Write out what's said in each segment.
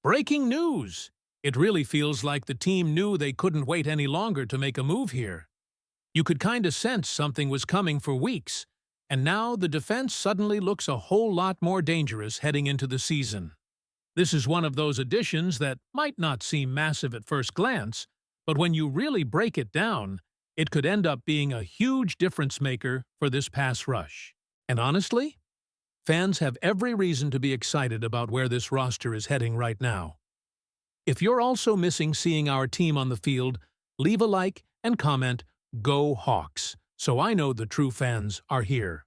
Breaking news! It really feels like the team knew they couldn't wait any longer to make a move here. You could kinda sense something was coming for weeks, and now the defense suddenly looks a whole lot more dangerous heading into the season. This is one of those additions that might not seem massive at first glance, but when you really break it down, it could end up being a huge difference-maker for this pass rush. And honestly, fans have every reason to be excited about where this roster is heading right now. If you're also missing seeing our team on the field, leave a like and comment, "Go Hawks," so I know the true fans are here.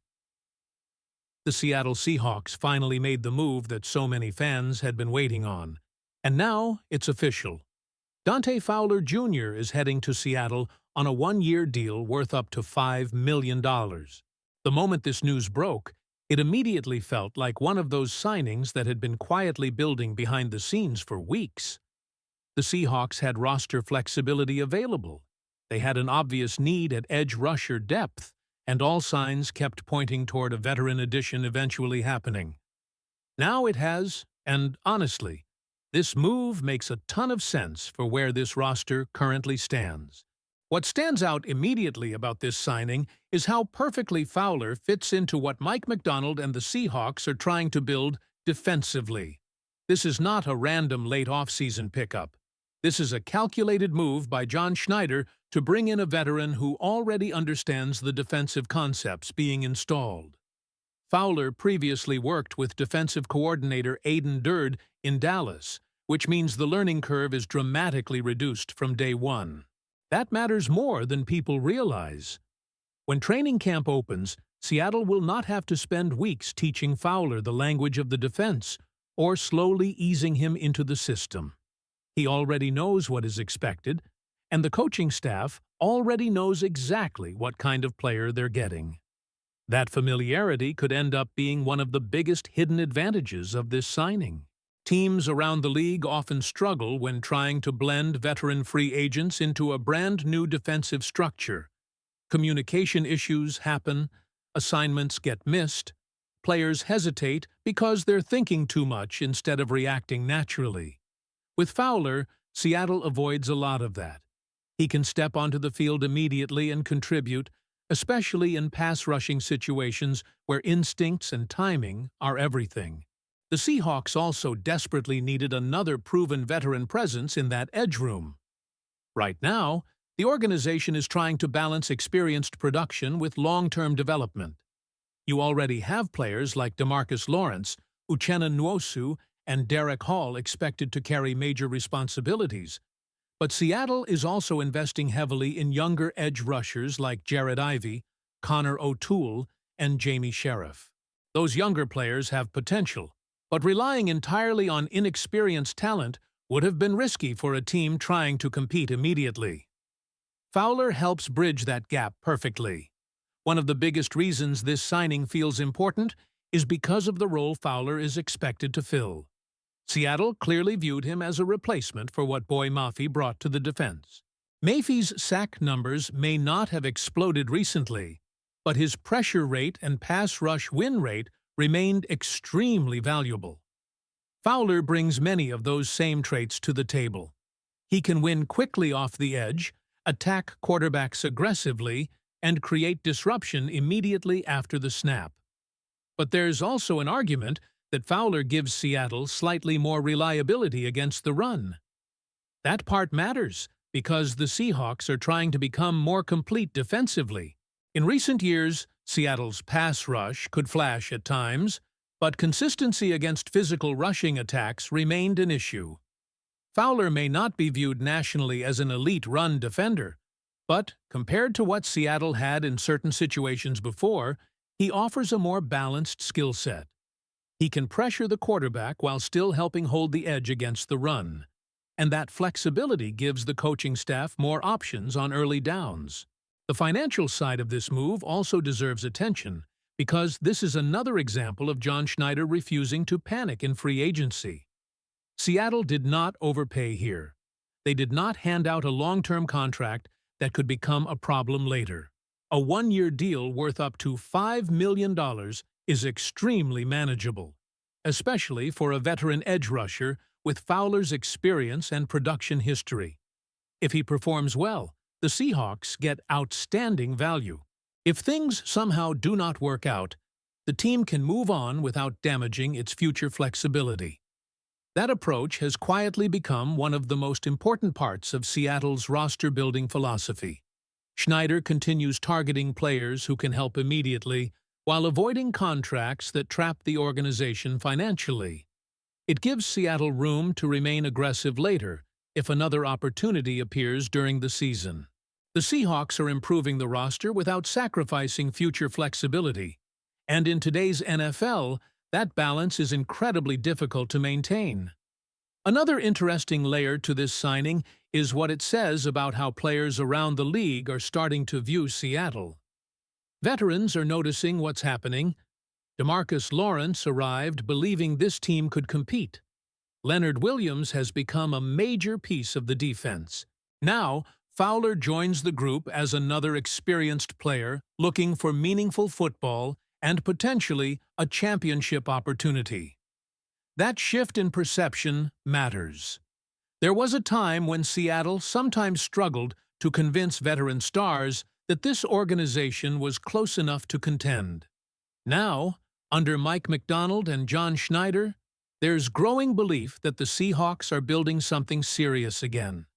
The Seattle Seahawks finally made the move that so many fans had been waiting on. And now it's official. Dante Fowler Jr. is heading to Seattle on a one-year deal worth up to $5 million. The moment this news broke, it immediately felt like one of those signings that had been quietly building behind the scenes for weeks. The Seahawks had roster flexibility available. They had an obvious need at edge rusher depth, and all signs kept pointing toward a veteran addition eventually happening. Now it has, and honestly, this move makes a ton of sense for where this roster currently stands. What stands out immediately about this signing is how perfectly Fowler fits into what Mike Macdonald and the Seahawks are trying to build defensively. This is not a random late offseason pickup. This is a calculated move by John Schneider to bring in a veteran who already understands the defensive concepts being installed. Fowler previously worked with defensive coordinator Aiden Durd in Dallas, which means the learning curve is dramatically reduced from day one. That matters more than people realize. When training camp opens, Seattle will not have to spend weeks teaching Fowler the language of the defense or slowly easing him into the system. He already knows what is expected, and the coaching staff already knows exactly what kind of player they're getting. That familiarity could end up being one of the biggest hidden advantages of this signing. Teams around the league often struggle when trying to blend veteran free agents into a brand-new defensive structure. Communication issues happen, assignments get missed, players hesitate because they're thinking too much instead of reacting naturally. With Fowler, Seattle avoids a lot of that. He can step onto the field immediately and contribute, especially in pass-rushing situations where instincts and timing are everything. The Seahawks also desperately needed another proven veteran presence in that edge room. Right now, the organization is trying to balance experienced production with long-term development. You already have players like DeMarcus Lawrence, Uchenna Nwosu, and Derek Hall expected to carry major responsibilities. But Seattle is also investing heavily in younger edge rushers like Jared Ivey, Connor O'Toole, and Jamie Sheriff. Those younger players have potential, but relying entirely on inexperienced talent would have been risky for a team trying to compete immediately. Fowler helps bridge that gap perfectly. One of the biggest reasons this signing feels important is because of the role Fowler is expected to fill. Seattle clearly viewed him as a replacement for what Boy Mafe brought to the defense. Mafe's sack numbers may not have exploded recently, but his pressure rate and pass rush win rate remained extremely valuable. Fowler brings many of those same traits to the table. He can win quickly off the edge, attack quarterbacks aggressively, and create disruption immediately after the snap. But there's also an argument that Fowler gives Seattle slightly more reliability against the run. That part matters because the Seahawks are trying to become more complete defensively. In recent years, Seattle's pass rush could flash at times, but consistency against physical rushing attacks remained an issue. Fowler may not be viewed nationally as an elite run defender, but compared to what Seattle had in certain situations before, he offers a more balanced skill set. He can pressure the quarterback while still helping hold the edge against the run, and that flexibility gives the coaching staff more options on early downs. The financial side of this move also deserves attention because this is another example of John Schneider refusing to panic in free agency. Seattle did not overpay here. They did not hand out a long-term contract that could become a problem later. A one-year deal worth up to $5 million is extremely manageable, especially for a veteran edge rusher with Fowler's experience and production history. If he performs well, the Seahawks get outstanding value. If things somehow do not work out, the team can move on without damaging its future flexibility. That approach has quietly become one of the most important parts of Seattle's roster-building philosophy. Schneider continues targeting players who can help immediately, while avoiding contracts that trap the organization financially. It gives Seattle room to remain aggressive later if another opportunity appears during the season. The Seahawks are improving the roster without sacrificing future flexibility, and in today's NFL, that balance is incredibly difficult to maintain. Another interesting layer to this signing is what it says about how players around the league are starting to view Seattle. Veterans are noticing what's happening. DeMarcus Lawrence arrived believing this team could compete. Leonard Williams has become a major piece of the defense. Now, Fowler joins the group as another experienced player looking for meaningful football and potentially a championship opportunity. That shift in perception matters. There was a time when Seattle sometimes struggled to convince veteran stars that this organization was close enough to contend. Now, under Mike Macdonald and John Schneider, there's growing belief that the Seahawks are building something serious again.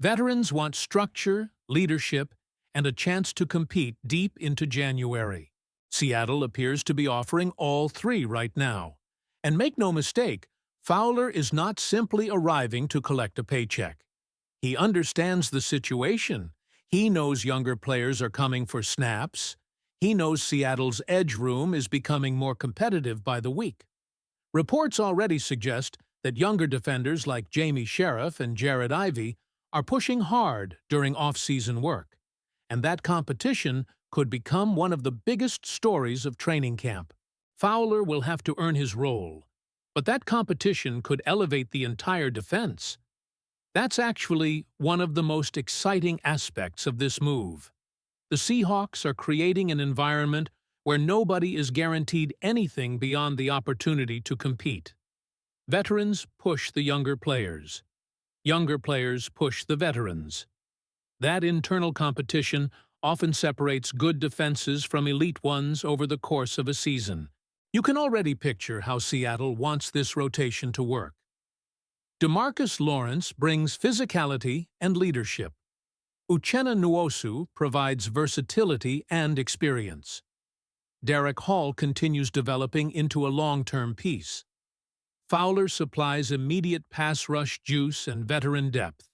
Veterans want structure, leadership, and a chance to compete deep into January. Seattle appears to be offering all three right now. And make no mistake, Fowler is not simply arriving to collect a paycheck. He understands the situation. He knows younger players are coming for snaps. He knows Seattle's edge room is becoming more competitive by the week. Reports already suggest that younger defenders like Jamie Sheriff and Jared Ivey are pushing hard during off-season work, and that competition could become one of the biggest stories of training camp. Fowler will have to earn his role, but that competition could elevate the entire defense. That's actually one of the most exciting aspects of this move. The Seahawks are creating an environment where nobody is guaranteed anything beyond the opportunity to compete. Veterans push the younger players. Younger players push the veterans. That internal competition often separates good defenses from elite ones over the course of a season. You can already picture how Seattle wants this rotation to work. DeMarcus Lawrence brings physicality and leadership. Uchenna Nwosu provides versatility and experience. Derek Hall continues developing into a long-term piece. Fowler supplies immediate pass rush juice and veteran depth.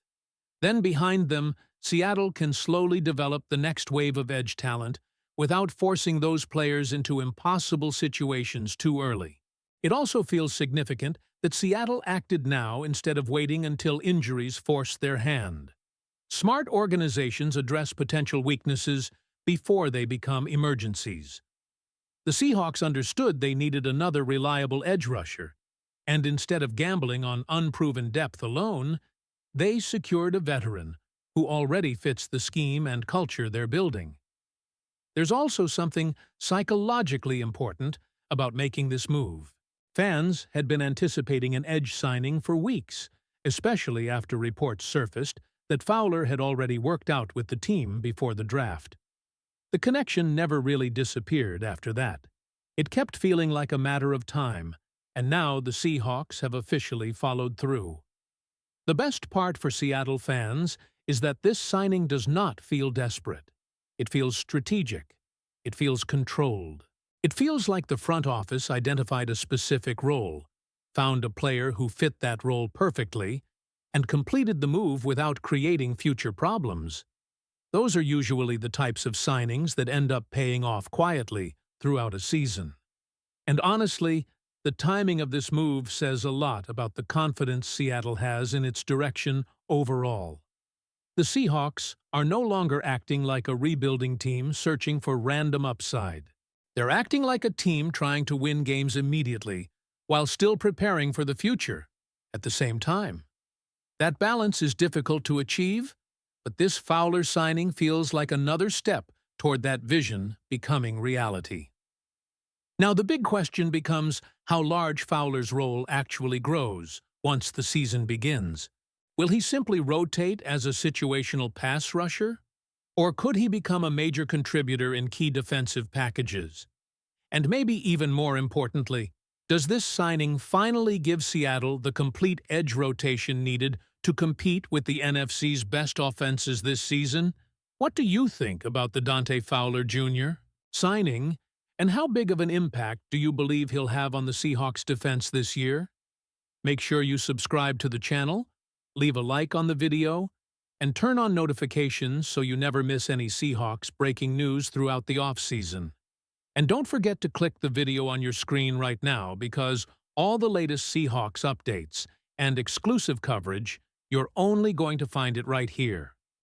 Then behind them, Seattle can slowly develop the next wave of edge talent without forcing those players into impossible situations too early. It also feels significant that Seattle acted now instead of waiting until injuries forced their hand. Smart organizations address potential weaknesses before they become emergencies. The Seahawks understood they needed another reliable edge rusher, and instead of gambling on unproven depth alone, they secured a veteran who already fits the scheme and culture they're building. There's also something psychologically important about making this move. Fans had been anticipating an edge signing for weeks, especially after reports surfaced that Fowler had already worked out with the team before the draft. The connection never really disappeared after that. It kept feeling like a matter of time, and now the Seahawks have officially followed through. The best part for Seattle fans is that this signing does not feel desperate. It feels strategic. It feels controlled. It feels like the front office identified a specific role, found a player who fit that role perfectly, and completed the move without creating future problems. Those are usually the types of signings that end up paying off quietly throughout a season. And honestly, the timing of this move says a lot about the confidence Seattle has in its direction overall. The Seahawks are no longer acting like a rebuilding team searching for random upside. They're acting like a team trying to win games immediately, while still preparing for the future at the same time. That balance is difficult to achieve, but this Fowler signing feels like another step toward that vision becoming reality. Now the big question becomes how large Fowler's role actually grows once the season begins? Will he simply rotate as a situational pass rusher? Or could he become a major contributor in key defensive packages? And maybe even more importantly, does this signing finally give Seattle the complete edge rotation needed to compete with the NFC's best offenses this season? What do you think about the Dante Fowler Jr. signing, and how big of an impact do you believe he'll have on the Seahawks defense this year? Make sure you subscribe to the channel, leave a like on the video, and turn on notifications so you never miss any Seahawks breaking news throughout the offseason. And don't forget to click the video on your screen right now, because all the latest Seahawks updates and exclusive coverage, you're only going to find it right here.